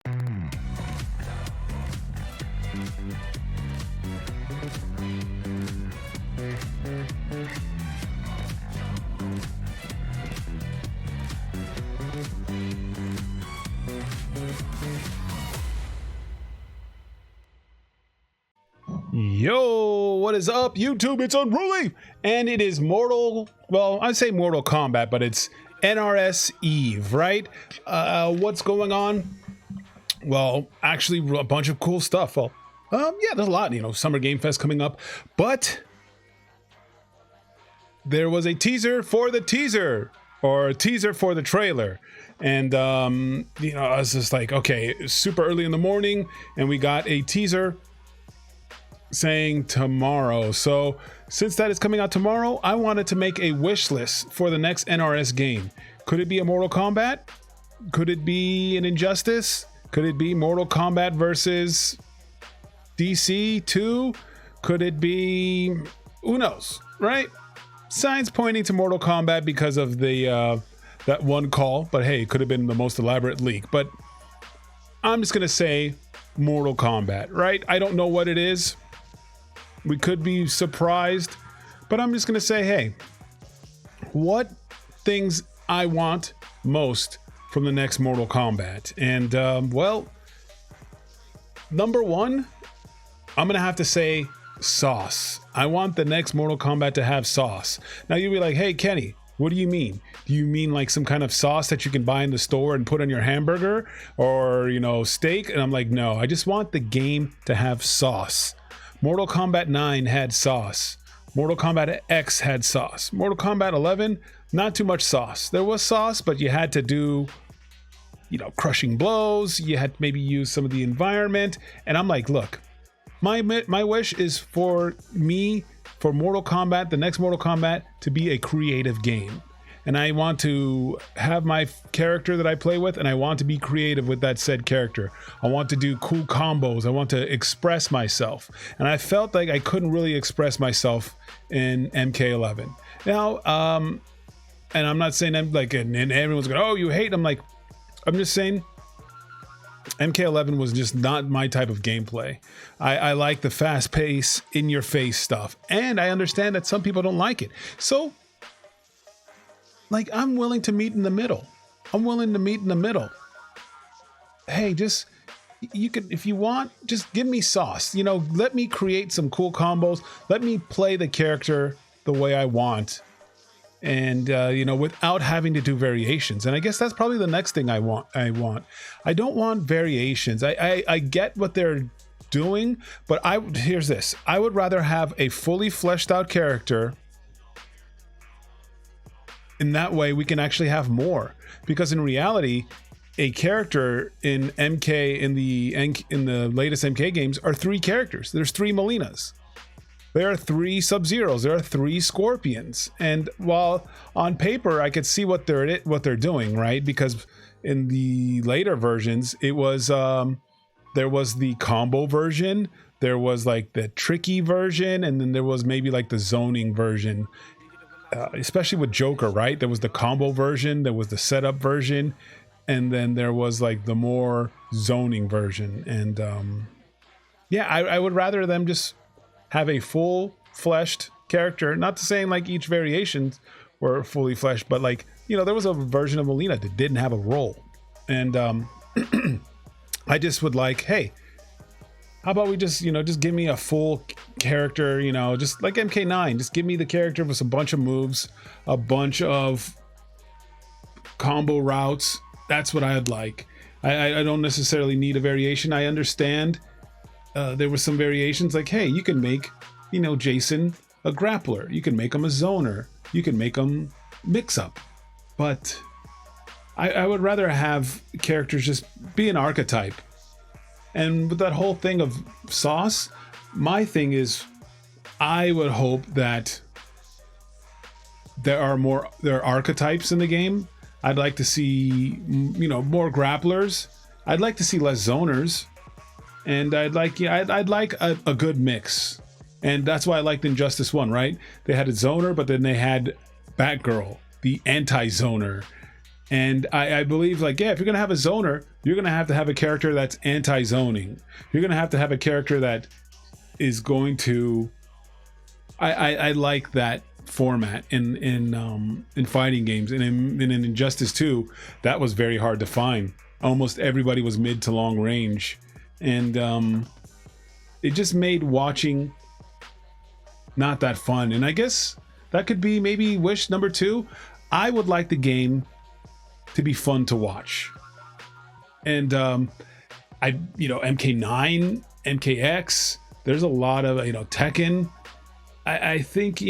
Yo, what is up, YouTube? It's Unruly, and it is I'd say Mortal Kombat, but it's NRS Eve, right? What's going on? Well, actually, a bunch of cool stuff. Well, yeah, there's a lot, Summer Game Fest coming up, but there was a teaser for the teaser, or a teaser for the trailer. And, I was just like, okay, it was super early in the morning, and we got a teaser saying tomorrow. So since that is coming out tomorrow, I wanted to make a wish list for the next NRS game. Could it be a Mortal Kombat? Could it be an Injustice? Could it be Mortal Kombat versus DC 2? Could it be, who knows, right? Signs pointing to Mortal Kombat because of the that one call, but hey, it could have been the most elaborate leak. But I'm just gonna say Mortal Kombat, right? I don't know what it is. We could be surprised, but I'm just going to say, hey, what things I want most from the next Mortal Kombat? And, well, number one, I'm going to have to say sauce. I want the next Mortal Kombat to have sauce. Now you'll be like, hey, Kenny, what do you mean? Do you mean like some kind of sauce that you can buy in the store and put on your hamburger or, steak? And I'm like, no, I just want the game to have sauce. Mortal Kombat 9 had sauce. Mortal Kombat X had sauce. Mortal Kombat 11, not too much sauce. There was sauce, but you had to do, crushing blows. You had to maybe use some of the environment. And I'm like, look, my wish is for Mortal Kombat, the next Mortal Kombat, to be a creative game. And I want to have my character that I play with, and I want to be creative with that said character. I want to do cool combos. I want to express myself. And I felt like I couldn't really express myself in MK11. Now, and I'm not saying I'm like, and everyone's going, oh, you hate. I'm just saying MK11 was just not my type of gameplay. I like the fast pace, in your face stuff. And I understand that some people don't like it. So, I'm willing to meet in the middle. Hey, you could, if you want, just give me sauce. Let me create some cool combos. Let me play the character the way I want. And, without having to do variations. And I guess that's probably the next thing I want. I don't want variations. I get what they're doing, but here's this. I would rather have a fully fleshed out character. In that way, we can actually have more, because in reality, a character in MK in the latest MK games are 3 characters. There's 3 Molinas. There are 3 Sub-Zeros. There are 3 Scorpions. And while on paper I could see what they're doing, right? Because in the later versions, it was there was the combo version, there was like the tricky version, and then there was maybe like the zoning version. Especially with Joker, right? There was the combo version, there was the setup version, and then there was like the more zoning version. And yeah, I would rather them just have a full fleshed character. Not to saying like each variation were fully fleshed, but there was a version of Molina that didn't have a role. And I just would like, hey, how about we just give me a full character, just like MK9, just give me the character with a bunch of moves, a bunch of combo routes. That's what I'd like. I don't necessarily need a variation. I understand there were some variations like, hey, you can make, Jason a grappler. You can make him a zoner. You can make him mix up. But I would rather have characters just be an archetype. And with that whole thing of sauce, my thing is, I would hope that there are archetypes in the game. I'd like to see, more grapplers. I'd like to see less zoners, and I'd like a good mix. And that's why I liked Injustice 1, right? They had a zoner, but then they had Batgirl, the anti-zoner. And I believe, like, yeah, if you're gonna have a zoner, you're gonna have a character that's anti-zoning. You're gonna have a character that is going to. I like that format in fighting games, and in Injustice 2, that was very hard to find. Almost everybody was mid to long range, and it just made watching not that fun. And I guess that could be maybe wish number 2. I would like the game to be fun to watch. And MK9, MKX, there's a lot of, Tekken. I think,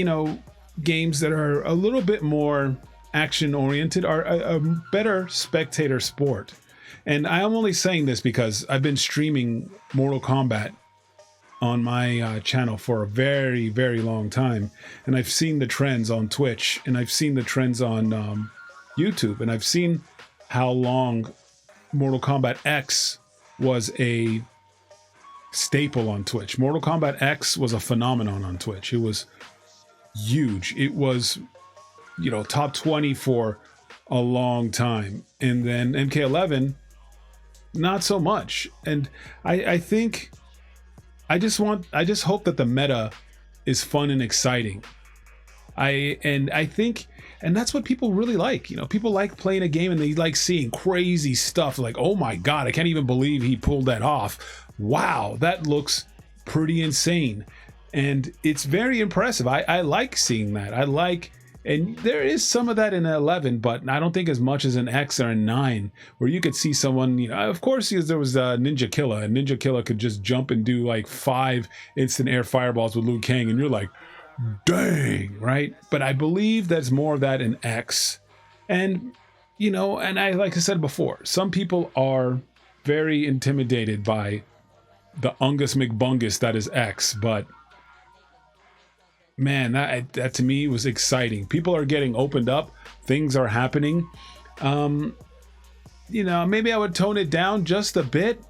games that are a little bit more action oriented are a better spectator sport. And I'm only saying this because I've been streaming Mortal Kombat on my channel for a very, very long time. And I've seen the trends on Twitch, and I've seen the trends on YouTube, and I've seen how long Mortal Kombat X was a staple on Twitch. Mortal Kombat X was a phenomenon on Twitch. It was huge. It was, top 20 for a long time. And then MK11, not so much. And I think I just hope that the meta is fun and exciting. I think, and that's what people really like. People like playing a game and they like seeing crazy stuff like, oh my God, I can't even believe he pulled that off. Wow, that looks pretty insane. And it's very impressive. I like seeing that. And there is some of that in 11, but I don't think as much as in X or in 9, where you could see someone, of course, there was Ninja Killa, and Ninja Killa could just jump and do like 5 instant air fireballs with Liu Kang, and you're like, dang, right? But I believe there's more of that in X. And, and like I said before, some people are very intimidated by the Ungus McBungus that is X, but man, that to me was exciting. People are getting opened up. Things are happening. Maybe I would tone it down just a bit,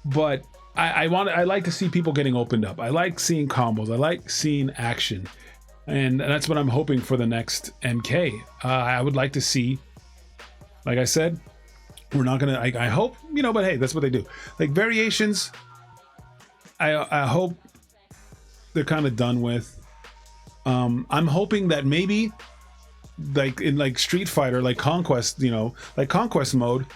but I like to see people getting opened up. I like seeing combos. I like seeing action, and that's what I'm hoping for the next MK. I would like to see, like I said, we're not gonna. I hope, but hey, that's what they do. Like variations. I hope they're kind of done with. I'm hoping that maybe, like in Street Fighter, like Conquest, like Conquest mode,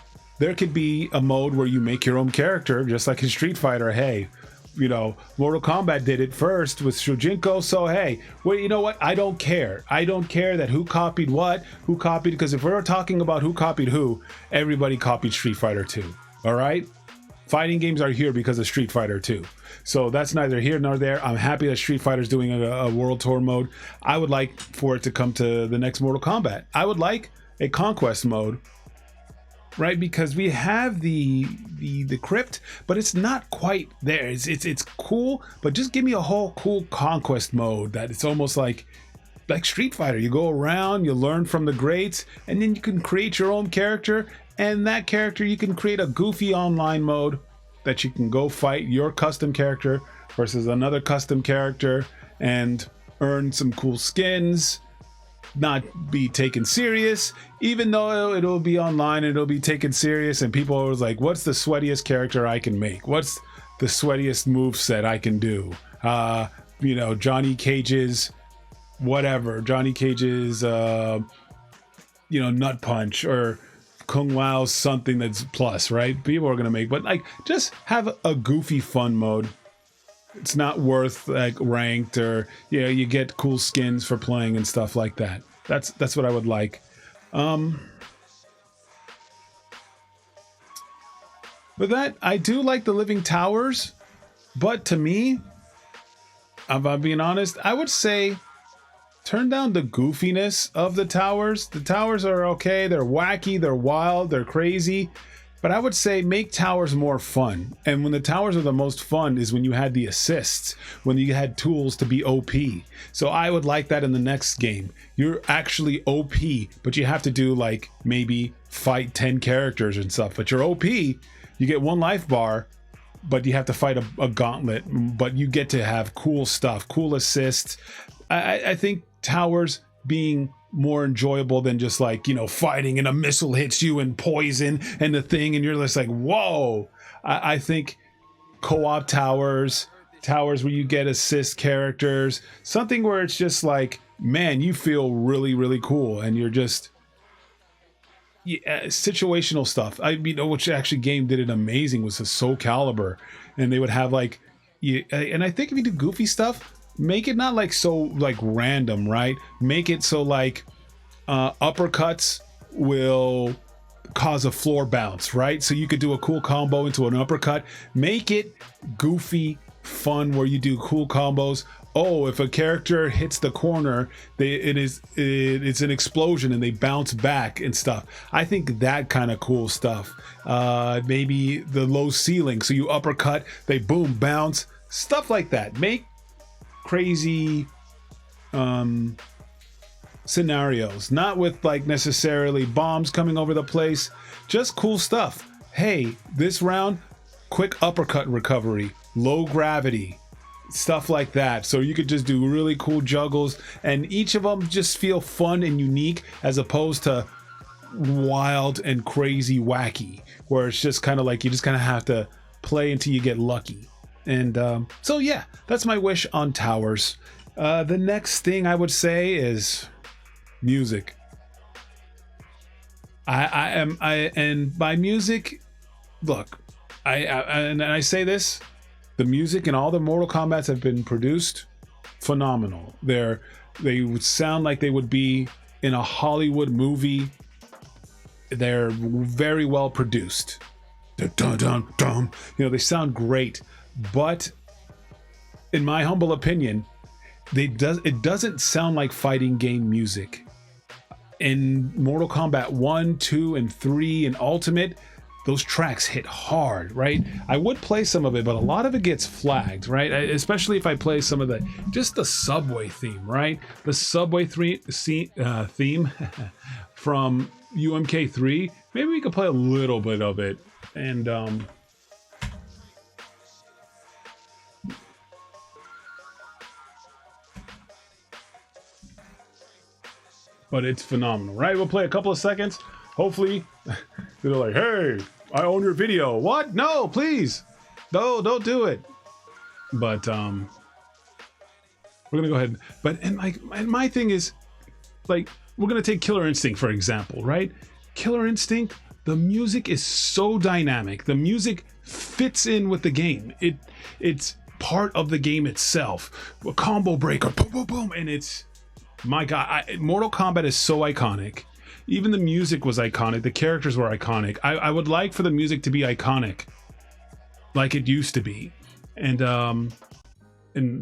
there could be a mode where you make your own character, just like in Street Fighter. Hey, Mortal Kombat did it first with Shujinko, so hey, well, you know what? I don't care. I don't care that who copied what, because if we're talking about who copied who, everybody copied Street Fighter 2. All right? Fighting games are here because of Street Fighter 2. So that's neither here nor there. I'm happy that Street Fighter's doing a World Tour mode. I would like for it to come to the next Mortal Kombat. I would like a Conquest mode, right? Because we have the crypt, but it's not quite there. It's cool, but just give me a whole cool Conquest mode that it's almost like Street Fighter. You go around, you learn from the greats, and then you can create your own character. And that character, you can create a goofy online mode that you can go fight your custom character versus another custom character and earn some cool skins, not be taken serious, even though it'll be online and it'll be taken serious. And people are like, what's the sweatiest character I can make? What's the sweatiest moveset I can do? Johnny Cage's whatever. Johnny Cage's, Nut Punch, or Kung Lao's something that's plus, right? People are gonna make, but just have a goofy fun mode. It's not worth ranked, or you get cool skins for playing and stuff like that. That's what I would like. But that, I do like the living towers, but to me, if I'm being honest, I would say turn down the goofiness of the towers. The towers are okay. They're wacky. They're wild. They're crazy. But I would say make towers more fun. And when the towers are the most fun is when you had the assists, when you had tools to be OP. So I would like that in the next game. You're actually OP, but you have to do maybe fight 10 characters and stuff. But you're OP. You get 1 life bar, but you have to fight a gauntlet. But you get to have cool stuff, cool assists. I think towers being more enjoyable than just like, you know, fighting and a missile hits you and poison and the thing and you're just like, whoa. I think co-op towers where you get assist characters, something where it's just like, man, you feel really, really cool and you're just situational stuff. I mean, which actually game did it amazing was the Soul Calibur, and they would have like, and I think if you do goofy stuff, make it not like so like random, right? Make it so like uppercuts will cause a floor bounce, right? So you could do a cool combo into an uppercut. Make it goofy, fun, where you do cool combos. Oh, if a character hits the corner, it's an explosion and they bounce back and stuff. I think that kind of cool stuff. Maybe the low ceiling, so you uppercut, they boom, bounce, stuff like that. Make crazy scenarios, not with like necessarily bombs coming over the place, just cool stuff. Hey, this round, quick uppercut recovery, low gravity, stuff like that. So you could just do really cool juggles, and each of them just feel fun and unique as opposed to wild and crazy wacky, where it's just kind of like you just kind of have to play until you get lucky. And so yeah, that's my wish on towers. The next thing I would say is music. And by music, look, I say this, the music in all the Mortal Kombats have been produced phenomenal. They would sound like they would be in a Hollywood movie. They're very well produced. Dun, dun, dun. You know, they sound great, but in my humble opinion, it doesn't sound like fighting game music. In Mortal Kombat 1, 2, and 3 and Ultimate, those tracks hit hard, right? I would play some of it, but a lot of it gets flagged, right? Especially if I play some of just the subway theme, right? The subway theme from UMK3. Maybe we could play a little bit of it. And but it's phenomenal, right? We'll play a couple of seconds. Hopefully, they're like, hey, I own your video. What? No, please. No, don't do it. But we're gonna go ahead. But and my thing is, like, we're gonna take Killer Instinct for example, right? Killer Instinct, the music is so dynamic. The music fits in with the game. It's part of the game itself. A combo breaker, boom, boom, boom, and it's, my God, Mortal Kombat is so iconic. Even the music was iconic. The characters were iconic. I would like for the music to be iconic, like it used to be, and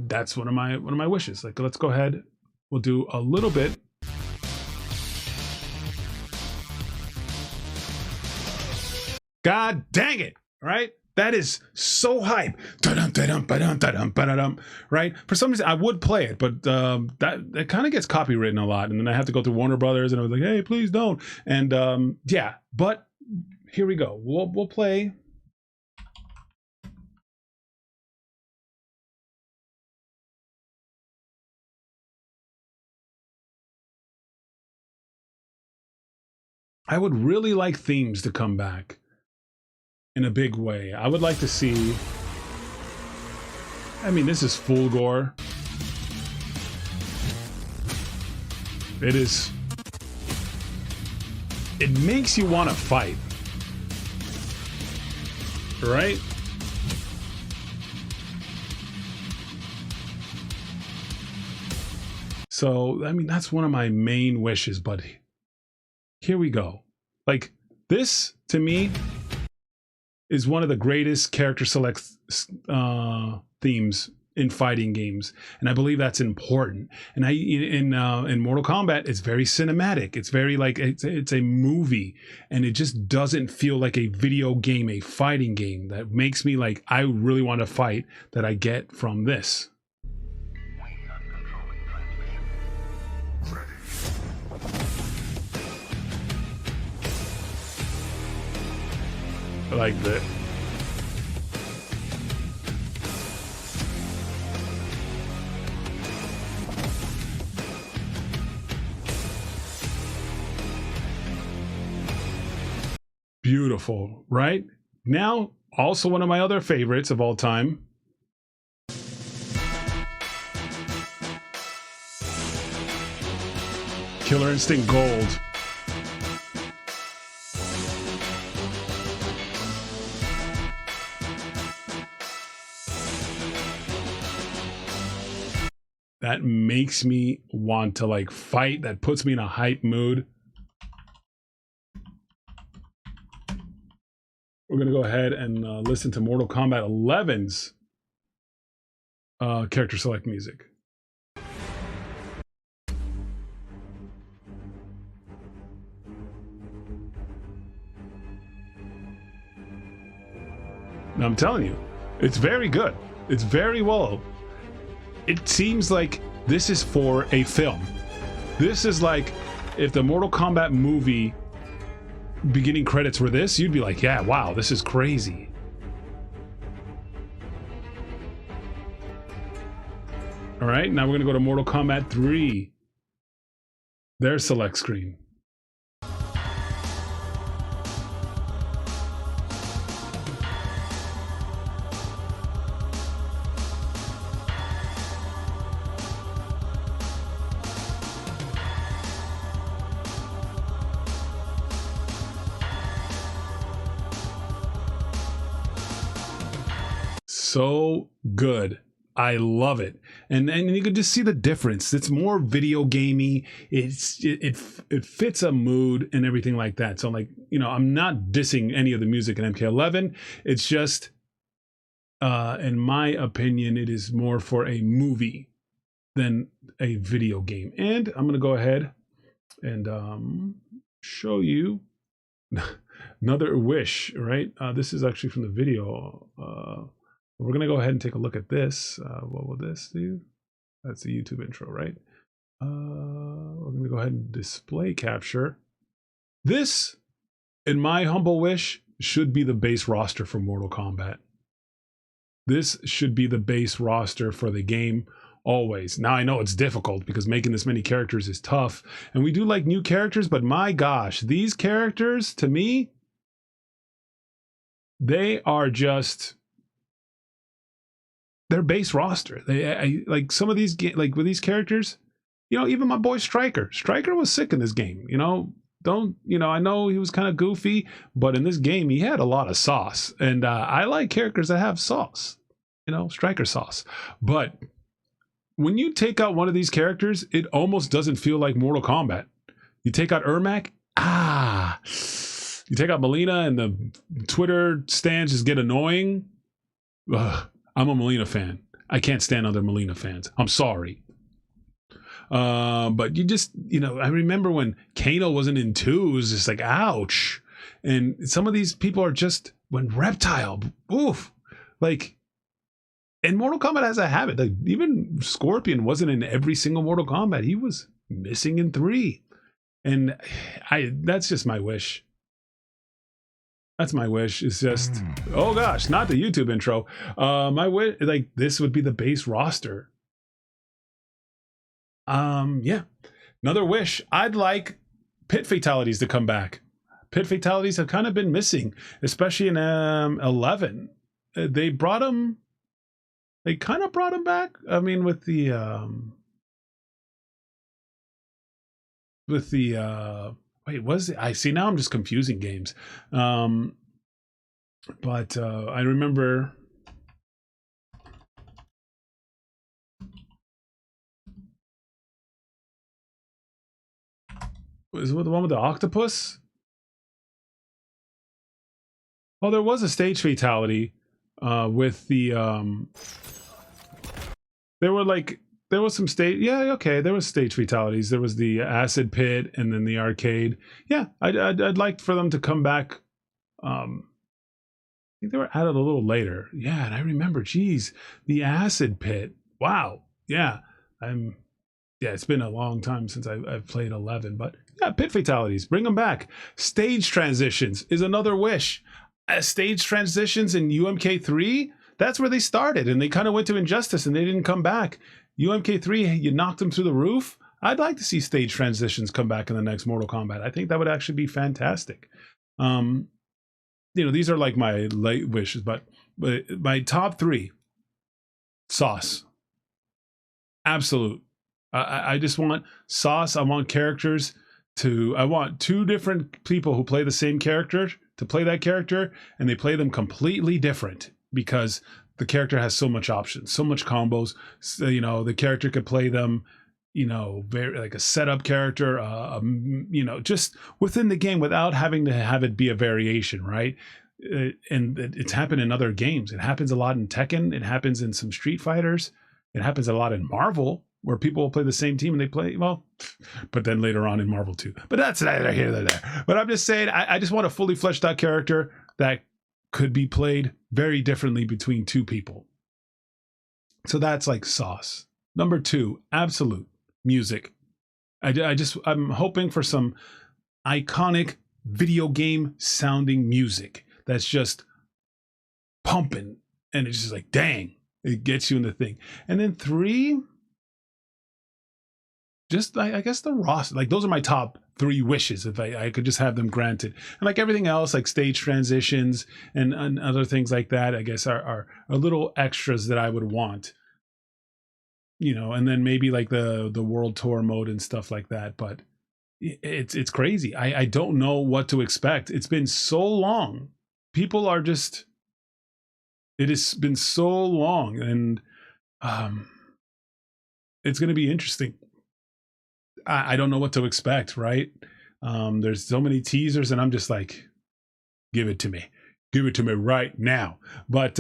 that's one of my wishes. Like, let's go ahead. We'll do a little bit. God dang it! Right? That is so hype. Right? For some reason, I would play it, but that kind of gets copywritten a lot. And then I have to go through Warner Brothers, and I was like, hey, please don't. And yeah, but here we go. We'll play. I would really like themes to come back in a big way. I would like to see, I mean, this is full gore. It makes you want to fight, right? So, I mean, that's one of my main wishes, but here we go. Like, this, to me, is one of the greatest character select themes in fighting games, and I believe that's important. And in Mortal Kombat, it's very cinematic. It's very like it's a movie, and it just doesn't feel like a video game, a fighting game that makes me like, I really want to fight, that I get from this. Like that. Beautiful, right? Now, also one of my other favorites of all time. Killer Instinct Gold. That makes me want to like fight. That puts me in a hype mood. We're going to go ahead and listen to Mortal Kombat 11's character select music. Now, I'm telling you, it's very good. It's very well. It seems like this is for a film. This is like if the Mortal Kombat movie beginning credits were this, you'd be like, yeah, wow, this is crazy. All right, now we're going to go to Mortal Kombat 3. Their select screen. So good. I love it. And you can just see the difference. It's more video gamey. It fits a mood and everything like that. So like, you know, I'm not dissing any of the music in MK11. It's just in my opinion, it is more for a movie than a video game. And I'm going to go ahead and show you another wish, right? This is actually from the video. We're going to go ahead and take a look at this. What will this do? That's the YouTube intro, right? We're going to go ahead and display capture. This, in my humble wish, should be the base roster for Mortal Kombat. This should be the base roster for the game always. Now, I know it's difficult because making this many characters is tough. And we do like new characters, but my gosh, these characters, to me, they are just... their base roster. I like some of these like with these characters, you know, even my boy Striker was sick in this game, you know. I know he was kind of goofy, but in this game he had a lot of sauce, and I like characters that have sauce, you know, Striker sauce. But when you take out one of these characters, it almost doesn't feel like Mortal Kombat. You take out Ermac, you take out Melina and the Twitter stands just get annoying. Ugh. I'm a Melina fan. I can't stand other Melina fans. I'm sorry. But you just, you know, I remember when Kano wasn't in 2, it was just like, ouch. And some of these people are just, when Reptile, oof. Like, and Mortal Kombat has a habit. Like, even Scorpion wasn't in every single Mortal Kombat. He was missing in 3. And that's just my wish. That's my wish. It's just, oh gosh, not the YouTube intro. My wish, like, this would be the base roster. Yeah. Another wish. I'd like pit fatalities to come back. Pit fatalities have kind of been missing, especially in 11. They brought them. They kind of brought them back. I mean, with the wait, was it? I see, now I'm just confusing games. But I remember was it the one with the octopus? Oh, there was a stage fatality with the there was some stage, yeah, okay, there was stage fatalities. There was the acid pit and then the arcade. Yeah, I'd like for them to come back. I think they were added a little later. Yeah, and I remember, geez, the acid pit. Wow. Yeah, it's been a long time since I've played 11, but yeah, pit fatalities, bring them back. Stage transitions is another wish. Stage transitions in UMK3, that's where they started, and they kind of went to Injustice and they didn't come back. UMK3, you knocked them through the roof. I'd like to see stage transitions come back in the next Mortal Kombat. I think that would actually be fantastic. these are like my late wishes, but my top 3: sauce, absolute. I just want sauce. I want characters I want 2 different people who play the same character to play that character, and they play them completely different because the character has so much options, so much combos. So, the character could play them, very like a setup character, just within the game without having to have it be a variation, right? And it's happened in other games. It happens a lot in Tekken. It happens in some Street Fighters. It happens a lot in Marvel, where people will play the same team and they play, but then later on in Marvel too. But that's neither here nor there. But I'm just saying, I just want a fully fleshed out character that could be played very differently between 2 people. So that's like sauce. Number 2, absolute music. I'm hoping for some iconic video game sounding music that's just pumping, and it's just like, dang, it gets you in the thing. And then 3, just I guess the roster. Like, those are my top 3 wishes if I could just have them granted. And like everything else, like stage transitions and other things like that, I guess are little extras that I would want. And then maybe like the world tour mode and stuff like that. But it's crazy. I don't know what to expect. It's been so long. People are just, it has been so long, and it's going to be interesting. I don't know what to expect, right? There's so many teasers, and I'm just like, give it to me right now. But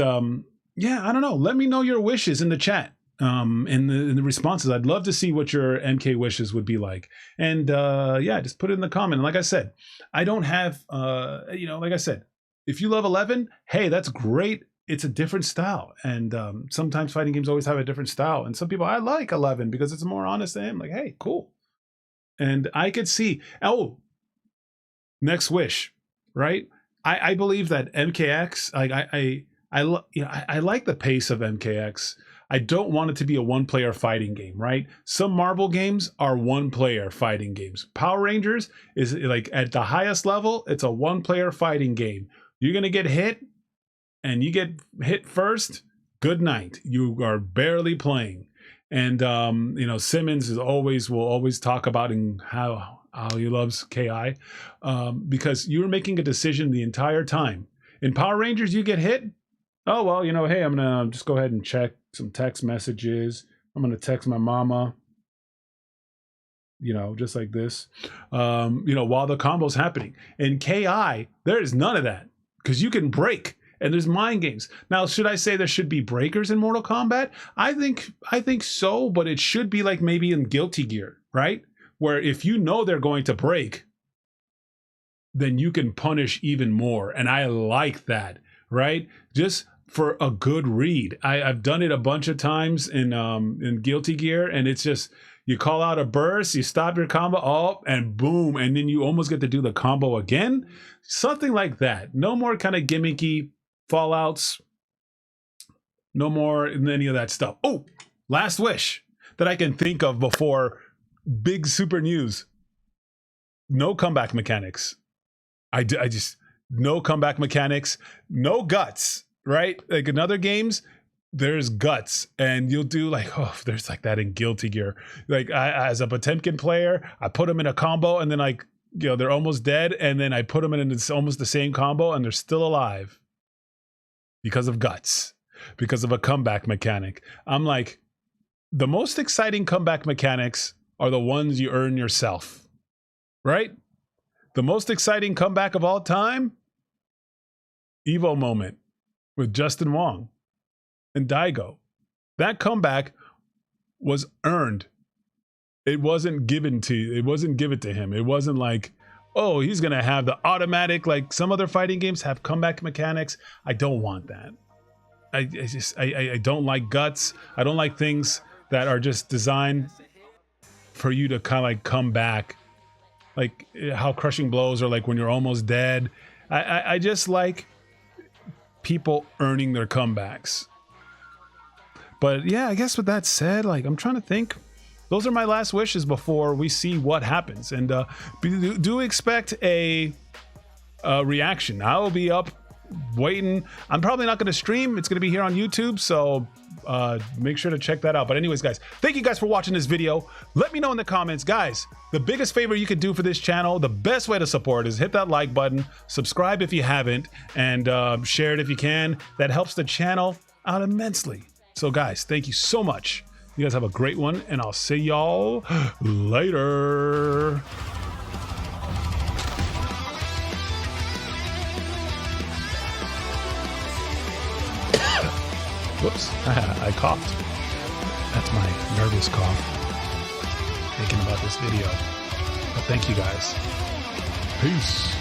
yeah, I don't know. Let me know your wishes in the chat, in the responses. I'd love to see what your MK wishes would be like. And yeah, just put it in the comment. And like I said, I don't have, like I said, if you love 11, hey, that's great. It's a different style. And sometimes fighting games always have a different style. And some people, I like 11 because it's more honest to him. Like, hey, cool. And I could see, next wish, right? I believe that MKX, I like the pace of MKX. I don't want it to be a one-player fighting game, right? Some Marvel games are one-player fighting games. Power Rangers is like at the highest level, it's a one-player fighting game. You're gonna get hit, and you get hit first, good night. You are barely playing. And Simmons will always talk about how he loves KI, because you're making a decision the entire time. In Power Rangers, you get hit. Oh, well, hey, I'm gonna just go ahead and check some text messages. I'm gonna text my mama, just like this, while the combo's happening. In KI, there is none of that, because you can break. And there's mind games. Now, should I say there should be breakers in Mortal Kombat? I think so, but it should be like maybe in Guilty Gear, right? Where if you know they're going to break, then you can punish even more. And I like that, right? Just for a good read. I've done it a bunch of times in Guilty Gear, and it's just, you call out a burst, you stop your combo, and boom, and then you almost get to do the combo again. Something like that. No more kind of gimmicky fallouts, no more any of that stuff. Oh, last wish that I can think of before big super news: no comeback mechanics. I just no comeback mechanics, no guts, right? Like in other games, there's guts, and you'll do like, there's like that in Guilty Gear. Like as a Potemkin player, I put them in a combo, and then they're almost dead, and then I put them in almost the same combo, and they're still alive. Because of guts, because of a comeback mechanic. I'm like, the most exciting comeback mechanics are the ones you earn yourself, right? The most exciting comeback of all time, Evo moment with Justin Wong and Daigo. That comeback was earned. It wasn't given to you. It wasn't given to him. It wasn't like, oh, he's going to have the automatic, like some other fighting games have comeback mechanics. I don't want that. I don't like guts. I don't like things that are just designed for you to kind of like come back. Like how crushing blows are like when you're almost dead. I just like people earning their comebacks. But yeah, I guess with that said, like I'm trying to think. Those are my last wishes before we see what happens. And do expect a reaction. I will be up waiting. I'm probably not going to stream. It's going to be here on YouTube, so make sure to check that out. But anyways, guys, thank you guys for watching this video. Let me know in the comments, guys, the biggest favor you could do for this channel, the best way to support is hit that like button, subscribe if you haven't, and share it if you can. That helps the channel out immensely. So guys, thank you so much. You guys have a great one, and I'll see y'all later. Whoops, I coughed. That's my nervous cough. Thinking about this video. But thank you guys. Peace.